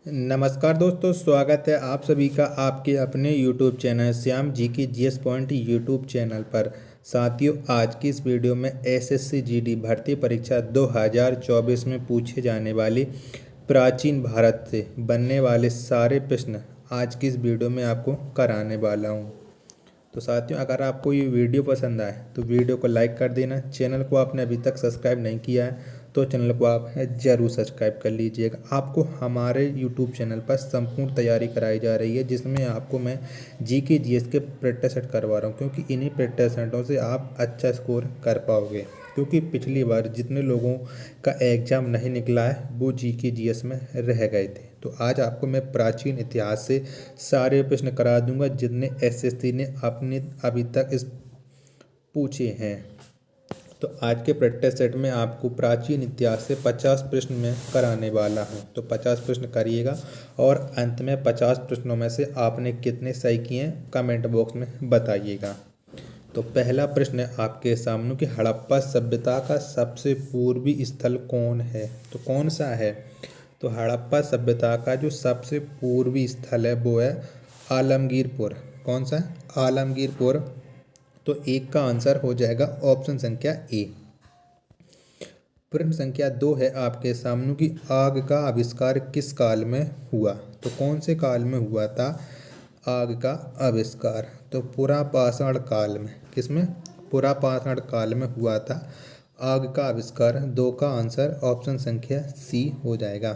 नमस्कार दोस्तों, स्वागत है आप सभी का आपके अपने YouTube चैनल श्याम जी की जीएस पॉइंट यूट्यूब चैनल पर। साथियों, आज की इस वीडियो में एसएससी जीडी भर्ती परीक्षा 2024 में पूछे जाने वाली प्राचीन भारत से बनने वाले सारे प्रश्न आज की इस वीडियो में आपको कराने वाला हूँ। तो साथियों, अगर आपको ये वीडियो पसंद आए तो वीडियो को लाइक कर देना। चैनल को आपने अभी तक सब्सक्राइब नहीं किया है तो चैनल को आप ज़रूर सब्सक्राइब कर लीजिएगा। आपको हमारे यूट्यूब चैनल पर संपूर्ण तैयारी कराई जा रही है, जिसमें आपको मैं जीके जीएस के प्रैक्टिस सेट करवा रहा हूँ, क्योंकि इन्हीं प्रैक्टिस सेटों से आप अच्छा स्कोर कर पाओगे। क्योंकि पिछली बार जितने लोगों का एग्ज़ाम नहीं निकला है वो जीके जीएस में रह गए थे। तो आज आपको मैं प्राचीन इतिहास से सारे प्रश्न करा दूंगा जितने एसएससी ने अपने अभी तक इस पूछे हैं। तो आज के प्रैक्टिस सेट में आपको प्राचीन इतिहास से 50 प्रश्न में कराने वाला हूं। तो 50 प्रश्न करिएगा और अंत में 50 प्रश्नों में से आपने कितने सही किए हैं कमेंट बॉक्स में बताइएगा। तो पहला प्रश्न है आपके सामने कि हड़प्पा सभ्यता का सबसे पूर्वी स्थल कौन है। तो कौन सा है? तो हड़प्पा सभ्यता का जो सबसे पूर्वी स्थल है वो है आलमगीरपुर। कौन सा है? आलमगीरपुर। तो एक का आंसर हो जाएगा ऑप्शन संख्या ए। प्रश्न संख्या 2 है आपके सामने कि आग का आविष्कार किस काल में हुआ। तो कौन से काल में हुआ था आग का आविष्कार? तो पुरापाषाण काल में। किसमें? पुरापाषाण काल में हुआ था आग का आविष्कार। 2 का आंसर ऑप्शन संख्या सी हो जाएगा।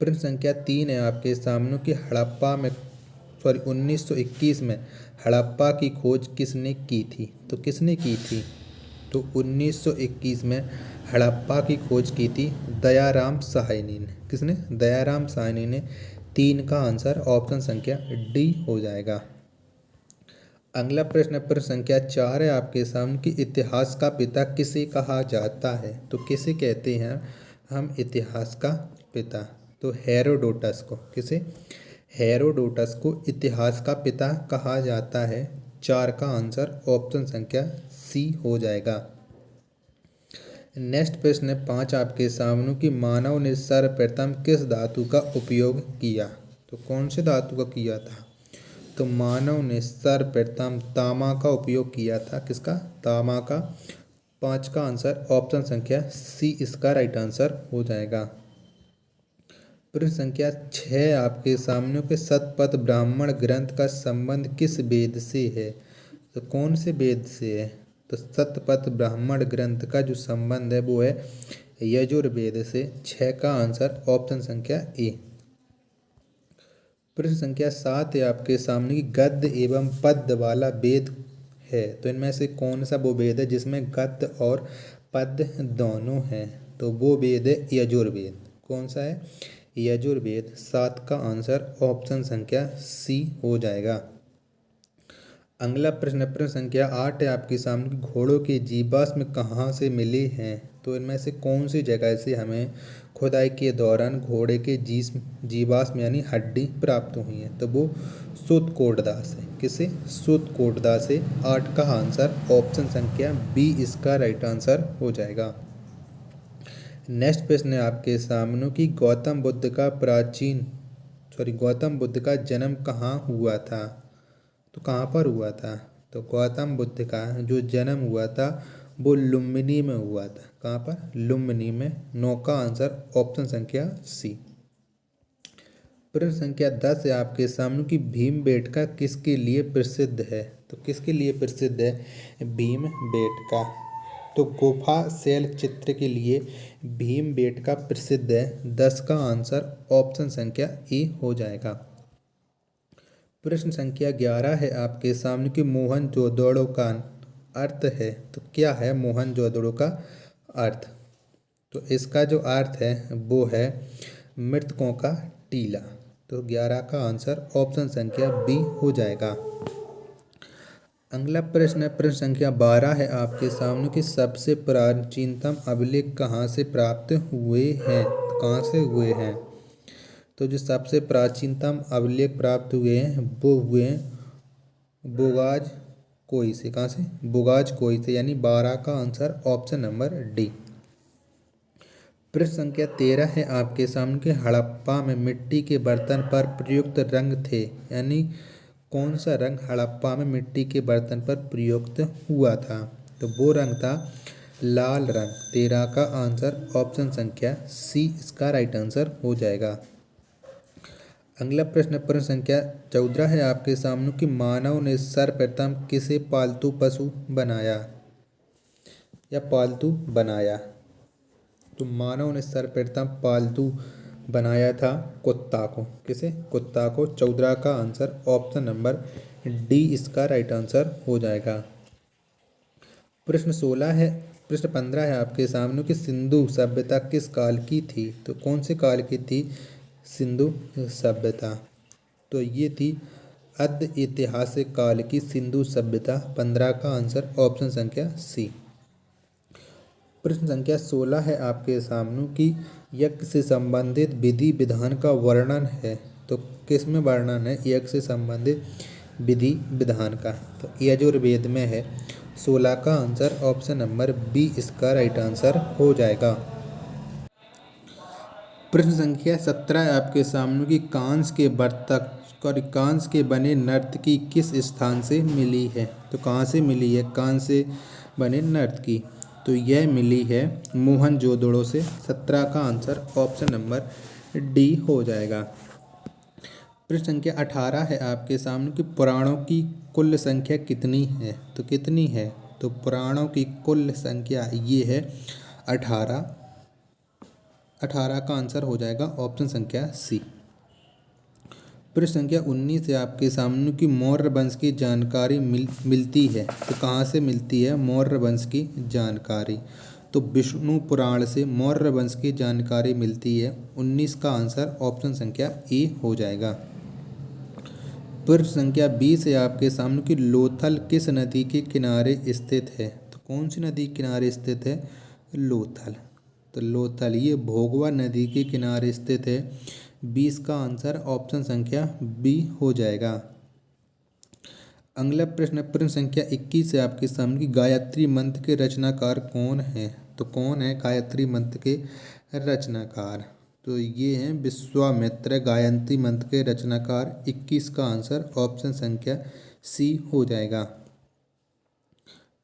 प्रश्न संख्या 3 है आपके सामने कि हड़प्पा में 1921 में हड़प्पा की खोज किसने की थी। तो किसने की थी? तो 1921 में हड़प्पा की खोज की थी दयाराम साहनी ने। किसने? दयाराम साहनी ने। 3 का आंसर ऑप्शन संख्या डी हो जाएगा। अगला प्रश्न प्रश्न संख्या 4 है आपके सामने कि इतिहास का पिता किसे कहा जाता है। तो किसे कहते हैं हम इतिहास का पिता? तो हेरोडोटस को। किसे? हेरोडोटस को इतिहास का पिता कहा जाता है। 4 का आंसर ऑप्शन संख्या सी हो जाएगा। नेक्स्ट प्रश्न है 5 आपके सामने कि मानव ने सर्वप्रथम किस धातु का उपयोग किया। तो कौन से धातु का किया था? तो मानव ने सर्वप्रथम तांबा का उपयोग किया था। किसका? तांबा का। 5 का आंसर ऑप्शन संख्या सी इसका राइट आंसर हो जाएगा। प्रश्न संख्या 6 आपके सामने के शतपथ ब्राह्मण ग्रंथ का संबंध किस वेद से है। तो कौन से वेद से है? तो शतपथ ब्राह्मण ग्रंथ का जो संबंध है वो है यजुर्वेद से। 6 का आंसर ऑप्शन संख्या ए। प्रश्न संख्या 7 है आपके सामने कि गद्य एवं पद्य वाला वेद है। तो इनमें से कौन सा वो वेद है जिसमें गद्य और पद्य दोनों हैं? तो वो वेद है यजुर्वेद। कौन सा है? यजुर्वेद। 7 का आंसर ऑप्शन संख्या सी हो जाएगा। अगला प्रश्न प्रश्न संख्या 8 है आपके सामने घोड़ों के जीवाश्म कहाँ से मिले हैं। तो इनमें से कौन सी जगह से हमें खुदाई के दौरान घोड़े के जीवाश्म यानी हड्डी प्राप्त हुई है। तो वो सूतकोटदा से। किसे? सूतकोटदा से। 8 का आंसर ऑप्शन संख्या बी इसका राइट आंसर हो जाएगा। नेक्स्ट प्रश्न है आपके सामने कि गौतम बुद्ध का जन्म कहाँ हुआ था। तो कहाँ पर हुआ था? तो गौतम बुद्ध का जो जन्म हुआ था वो लुम्बिनी में हुआ था। कहाँ पर? लुम्बिनी में। 9 का आंसर ऑप्शन संख्या सी। प्रश्न संख्या 10 है आपके सामने कि भीमबेटका किसके लिए प्रसिद्ध है। तो किसके लिए प्रसिद्ध है भीमबेटका? तो गुफा शैल चित्र के लिए भीमबेटका प्रसिद्ध है। 10 का आंसर ऑप्शन संख्या ए हो जाएगा। प्रश्न संख्या 11 है आपके सामने कि मोहनजोदड़ो का अर्थ है। तो क्या है मोहनजोदड़ो का अर्थ? तो इसका जो अर्थ है वो है मृतकों का टीला। तो 11 का आंसर ऑप्शन संख्या बी हो जाएगा। अगला प्रश्न है प्रश्न संख्या 12 है आपके सामने कि सबसे प्राचीनतम अभिलेख कहाँ से प्राप्त हुए हैं। तो कहाँ से हुए हैं? तो जो सबसे प्राचीनतम अभिलेख प्राप्त हुए हैं वो हुए हैं बोगाज कोई से। कहाँ से? बोगाज कोई से, यानी 12 का आंसर ऑप्शन नंबर डी। प्रश्न संख्या 13 है आपके सामने कि हड़प्पा में मिट्टी के बर्तन पर प्रयुक्त रंग थे, यानी कौन सा रंग हड़प्पा में मिट्टी के बर्तन पर प्रयुक्त हुआ था। तो वो रंग था लाल रंग। 13 का आंसर ऑप्शन संख्या सी इसका राइट आंसर हो जाएगा। अगला प्रश्न प्रश्न संख्या 14 है आपके सामने कि मानव ने सर्वप्रथम किसे पालतू पशु बनाया या पालतू बनाया। तो मानव ने सर्वप्रथम पालतू बनाया था कुत्ता को। किसे? कुत्ता को। 14 का आंसर ऑप्शन नंबर डी इसका राइट आंसर हो जाएगा। प्रश्न 15 है आपके सामने कि सिंधु सभ्यता किस काल की थी। तो कौन से काल की थी सिंधु सभ्यता। तो ये थी अध ऐतिहासिक काल की सिंधु सभ्यता। 15 का आंसर ऑप्शन संख्या सी। प्रश्न संख्या 16 है आपके सामने कि यज्ञ से संबंधित विधि विधान का वर्णन है। तो किस में वर्णन है यज्ञ से संबंधित विधि विधान का। तो यजुर्वेद में है। 16 का आंसर ऑप्शन नंबर बी इसका राइट आंसर हो जाएगा। प्रश्न संख्या 17 है आपके सामने कि कांस के बर्तक और कांस के बने नर्तकी किस स्थान से मिली है। तो कहाँ से मिली है कांस से बने नर्तकी। तो यह मिली है मोहनजोदड़ो से। 17 का आंसर ऑप्शन नंबर डी हो जाएगा। प्रश्न संख्या 18 है आपके सामने कि पुराणों की कुल संख्या कितनी है। तो कितनी है। तो पुराणों की कुल संख्या ये है 18। 18 का आंसर हो जाएगा ऑप्शन संख्या सी। प्रश्न संख्या 19 है आपके सामने कि मौर्य वंश की जानकारी मिलती है। तो कहाँ से मिलती है मौर्य वंश की जानकारी। तो विष्णु पुराण से मौर्य वंश की जानकारी मिलती है। 19 का आंसर ऑप्शन संख्या ए हो जाएगा। प्रश्न संख्या 20 है आपके सामने कि लोथल किस नदी के किनारे स्थित है। तो कौन सी नदी के किनारे स्थित है लोथल। तो लोथल ये भोगवा नदी के किनारे स्थित है। 20 का आंसर ऑप्शन संख्या बी हो जाएगा। अगला प्रश्न प्रश्न संख्या 21 है आपके सामने कि गायत्री मंत्र के रचनाकार कौन है। तो कौन है गायत्री मंत्र के रचनाकार। तो ये हैं विश्वामित्र गायत्री मंत्र के रचनाकार। 21 का आंसर ऑप्शन संख्या सी हो जाएगा।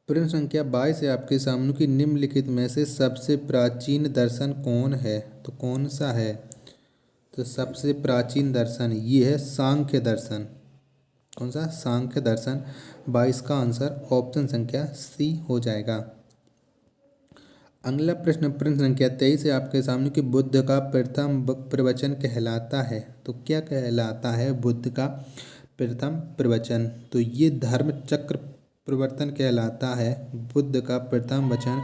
प्रश्न संख्या 22 है आपके सामने कि निम्नलिखित में से सबसे प्राचीन दर्शन कौन है। तो कौन सा है। तो सबसे प्राचीन दर्शन ये है सांख्य दर्शन। कौन सा सांख्य दर्शन। 22 का आंसर ऑप्शन संख्या सी हो जाएगा। अगला प्रश्न प्रश्न संख्या 23 है आपके सामने कि बुद्ध का प्रथम प्रवचन कहलाता है। तो क्या कहलाता है बुद्ध का प्रथम प्रवचन। तो ये धर्म चक्र प्रवर्तन कहलाता है बुद्ध का प्रथम वचन।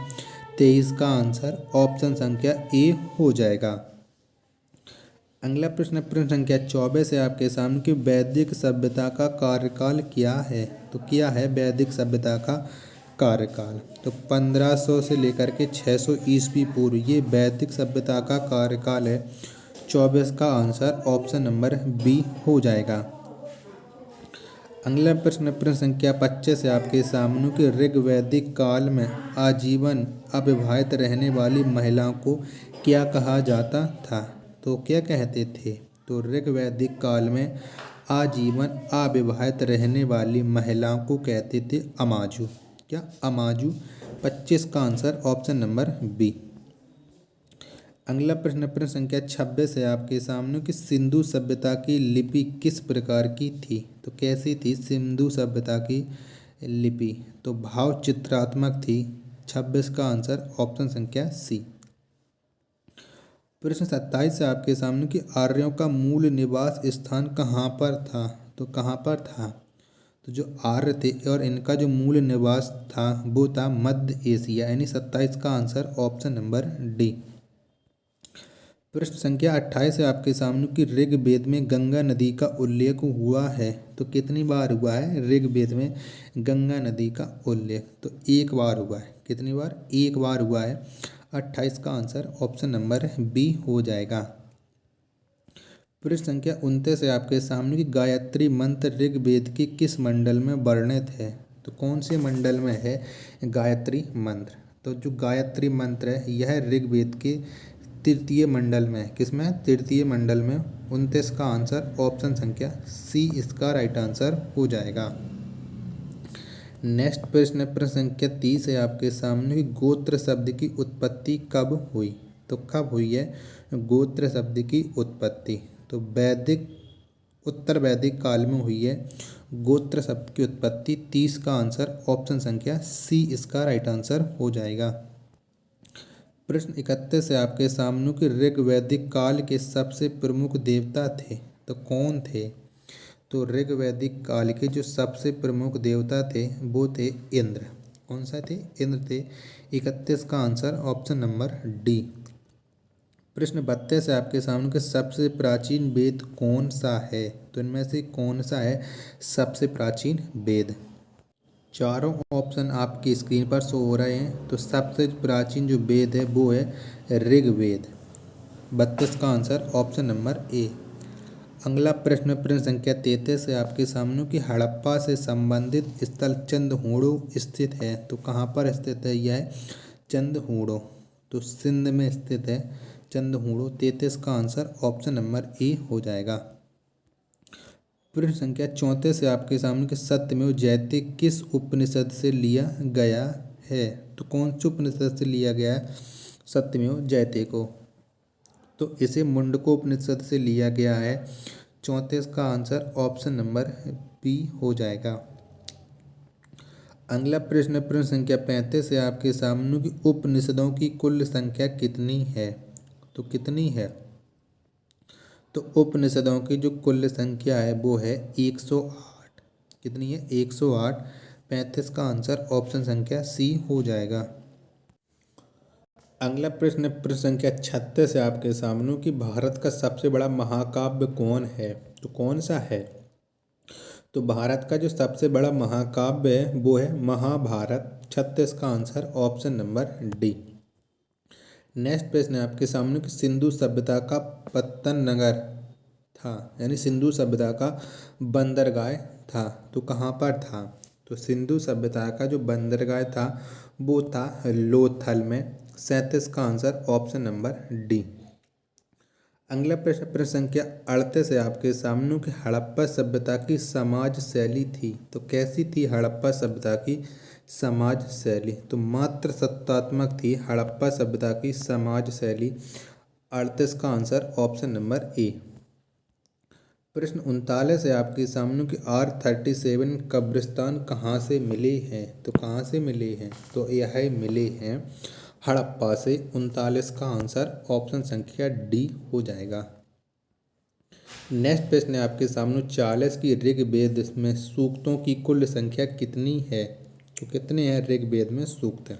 23 का आंसर ऑप्शन संख्या ए हो जाएगा। अगला प्रश्न प्रश्न संख्या 24 है आपके सामने कि वैदिक सभ्यता का कार्यकाल क्या है। तो क्या है वैदिक सभ्यता का कार्यकाल। तो 1500 से लेकर के 600 ईस्वी पूर्व ये वैदिक सभ्यता का कार्यकाल है। 24 का आंसर ऑप्शन नंबर बी हो जाएगा। अगला प्रश्न प्रश्न संख्या 25 है आपके सामने कि ऋग्वैदिक काल में आजीवन अविवाहित रहने वाली महिलाओं को क्या कहा जाता था। तो क्या कहते थे। तो ऋग्वैदिक काल में आजीवन अविवाहित रहने वाली महिलाओं को कहते थे अमाजु। क्या अमाजु। 25 का आंसर ऑप्शन नंबर बी। अगला प्रश्न प्रश्न संख्या 26 है आपके सामने कि सिंधु सभ्यता की लिपि किस प्रकार की थी। तो कैसी थी सिंधु सभ्यता की लिपि। तो भाव चित्रात्मक थी। 26 का आंसर ऑप्शन संख्या सी। प्रश्न 27 है आपके सामने कि आर्यों का मूल निवास स्थान कहाँ पर था। तो कहाँ पर था। तो जो आर्य थे और इनका जो मूल निवास था वो था मध्य एशिया, यानी 27 का आंसर ऑप्शन नंबर डी। प्रश्न संख्या 28 है आपके सामने कि ऋग्वेद में गंगा नदी का उल्लेख हुआ है। तो कितनी बार हुआ है ऋग्वेद में गंगा नदी का उल्लेख। तो एक बार हुआ है। कितनी बार एक बार हुआ है। 28 का आंसर ऑप्शन नंबर बी हो जाएगा। प्रश्न संख्या 29 है आपके सामने कि गायत्री मंत्र ऋग्वेद के किस मंडल में वर्णित है। तो कौन से मंडल में है गायत्री मंत्र। तो जो गायत्री मंत्र है यह ऋग्वेद के तृतीय मंडल में, किसमें? तृतीय मंडल में। 29 का आंसर ऑप्शन संख्या सी इसका राइट आंसर हो जाएगा। नेक्स्ट प्रश्न है प्रश्न संख्या 30 है आपके सामने कि गोत्र शब्द की उत्पत्ति कब हुई? तो कब हुई है गोत्र शब्द की उत्पत्ति? तो वैदिक, उत्तर वैदिक काल में हुई है गोत्र शब्द की उत्पत्ति। 30 का आंसर ऑप्शन संख्या सी इसका राइट आंसर हो जाएगा। प्रश्न 31 है आपके सामने कि ऋग्वैदिक काल के सबसे प्रमुख देवता थे, तो कौन थे? तो ऋग्वैदिक काल के जो सबसे प्रमुख देवता थे वो थे इंद्र। कौन सा थे? इंद्र थे। 31 का आंसर ऑप्शन नंबर डी। प्रश्न 32 है आपके सामने कि सबसे प्राचीन वेद कौन सा है? तो इनमें से कौन सा है सबसे प्राचीन वेद? चारों ऑप्शन आपकी स्क्रीन पर शो हो रहे हैं। तो सबसे प्राचीन जो वेद है वो है ऋग्वेद। 32 का आंसर ऑप्शन नंबर ए। अगला प्रश्न प्रश्न संख्या 33 है आपके सामने कि हड़प्पा से संबंधित स्थल चंदहूड़ो स्थित है। तो कहाँ पर स्थित है यह? चंदहूड़ो, तो सिंध में स्थित है चंदहूड़ो। 33 का आंसर ऑप्शन नंबर ए हो जाएगा। प्रश्न संख्या 34 है आपके सामने कि सत्यमेव जयते किस उपनिषद से लिया गया है? तो कौन से उपनिषद से लिया गया है सत्यमेव जयते को? तो इसे मुंडकोपनिषद से लिया गया है। 34 का आंसर ऑप्शन नंबर बी हो जाएगा। अगला प्रश्न प्रश्न संख्या 35 है आपके सामने कि उपनिषदों की कुल संख्या कितनी है? तो कितनी है? तो उपनिषदों की जो कुल संख्या है वो है 108। कितनी है? 108। 35 का आंसर ऑप्शन संख्या सी हो जाएगा। अगला प्रश्न प्रश्न संख्या 36 है आपके सामने कि भारत का सबसे बड़ा महाकाव्य कौन है? तो कौन सा है? तो भारत का जो सबसे बड़ा महाकाव्य है वो है महाभारत। 36 का answer option number D. Next प्रश्न है आपके सामने कि सिंधु सभ्यता का पत्तन नगर था, यानी सिंधु सभ्यता का बंदरगाह था, तो कहाँ पर था? तो सिंधु सभ्यता का जो बंदरगाह था वो था लोथल में। 37 का आंसर ऑप्शन नंबर डी। अगला प्रश्न प्रश्न संख्या 38 है आपके सामने कि हड़प्पा सभ्यता की समाज शैली थी, तो कैसी थी हड़प्पा सभ्यता की समाज शैली? तो मात्र सत्तात्मक थी हड़प्पा सभ्यता की समाज शैली। 38 का आंसर ऑप्शन नंबर ए। प्रश्न 39 है आपके सामने कि R37 कब्रिस्तान कहाँ से मिले हैं? तो कहाँ से मिले हैं? तो यह मिले हैं हड़प्पा से। 39 का आंसर ऑप्शन संख्या डी हो जाएगा। नेक्स्ट प्रश्न है आपके सामने 40 की ऋग्वेद में सूक्तों की कुल संख्या कितनी है? तो कितने हैं ऋग्वेद में सूक्त?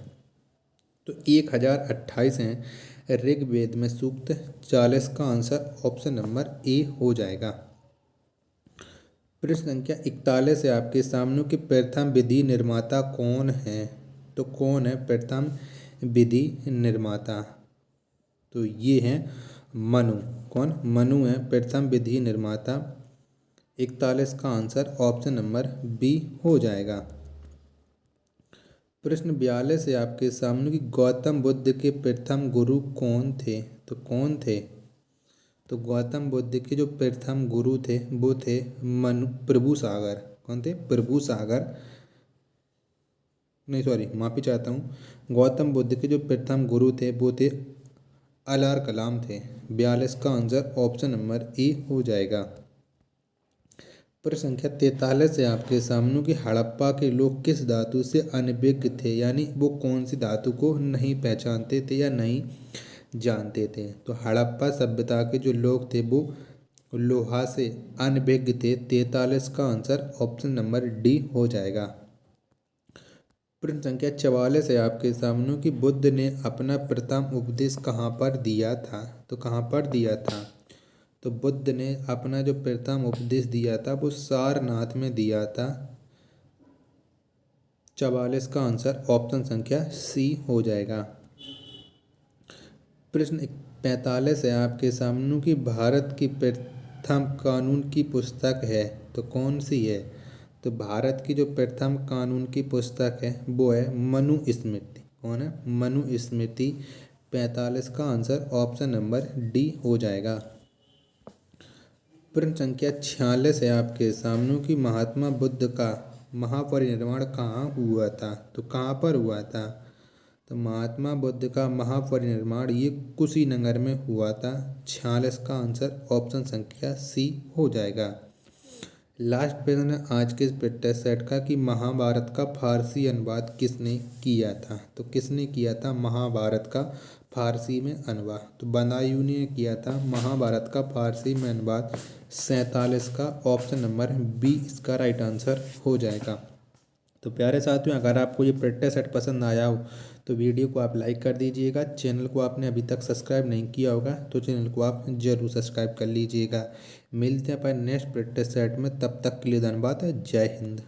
तो 1028 हैं ऋग्वेद में सूक्त। 40 का आंसर ऑप्शन नंबर ए हो जाएगा। प्रश्न संख्या 41 है आपके सामने कि प्रथम विधि निर्माता कौन है? तो कौन है प्रथम विधि निर्माता? तो ये हैं मनु। कौन? मनु है प्रथम विधि निर्माता। 41 का आंसर ऑप्शन नंबर बी हो जाएगा। प्रश्न 42 है आपके सामने कि गौतम बुद्ध के प्रथम गुरु कौन थे? तो कौन थे? तो गौतम बुद्ध के जो प्रथम गुरु थे वो थे मनु प्रभु सागर। कौन थे? प्रभु सागर। नहीं सॉरी, माफ़ी चाहता हूँ। गौतम बुद्ध के जो प्रथम गुरु थे वो थे अलार कलाम थे। 42 का आंसर ऑप्शन नंबर ए हो जाएगा। प्रश्न संख्या 43 है आपके सामने कि हड़प्पा के लोग किस धातु से अनभिज्ञ थे, यानी वो कौन सी धातु को नहीं पहचानते थे या नहीं जानते थे? तो हड़प्पा सभ्यता के जो लोग थे वो लोहा से अनभिज्ञ थे। 43 का आंसर ऑप्शन नंबर डी हो जाएगा। प्रश्न संख्या 44 है आपके सामने कि बुद्ध ने अपना प्रथम उपदेश कहाँ पर दिया था? तो कहाँ पर दिया था? तो बुद्ध ने अपना जो प्रथम उपदेश दिया था वो सारनाथ में दिया था। 44 का आंसर ऑप्शन संख्या सी हो जाएगा। प्रश्न 45 है आपके सामने कि भारत की प्रथम कानून की पुस्तक है, तो कौन सी है? तो भारत की जो प्रथम कानून की पुस्तक है वो है मनुस्मृति। कौन है? मनुस्मृति। 45 का आंसर ऑप्शन नंबर डी हो जाएगा। प्रश्न संख्या 46 है आपके सामने कि महात्मा बुद्ध का महापरिनिर्वाण कहाँ हुआ था। तो कहाँ पर हुआ था। तो महात्मा बुद्ध का महापरिनिर्वाण ये कुशीनगर में हुआ था। 46 का आंसर ऑप्शन संख्या सी हो जाएगा। लास्ट प्रश्न है आज के इस प्रैक्टिस सेट का कि महाभारत का फारसी अनुवाद किसने किया था। तो किसने किया था महाभारत का फारसी में अनुवाद। तो बदायूं ने किया था महाभारत का फारसी में अनुवाद। 47 का ऑप्शन नंबर बी इसका राइट आंसर हो जाएगा। तो प्यारे साथियों, अगर आपको ये प्रैक्टिस सेट पसंद आया हो तो वीडियो को आप लाइक कर दीजिएगा। चैनल को आपने अभी तक सब्सक्राइब नहीं किया होगा तो चैनल को आप जरूर सब्सक्राइब कर लीजिएगा। मिलते हैं पर नेक्स्ट प्रैक्टिस सेट में, तब तक के लिए धन्यवाद। जय हिंद।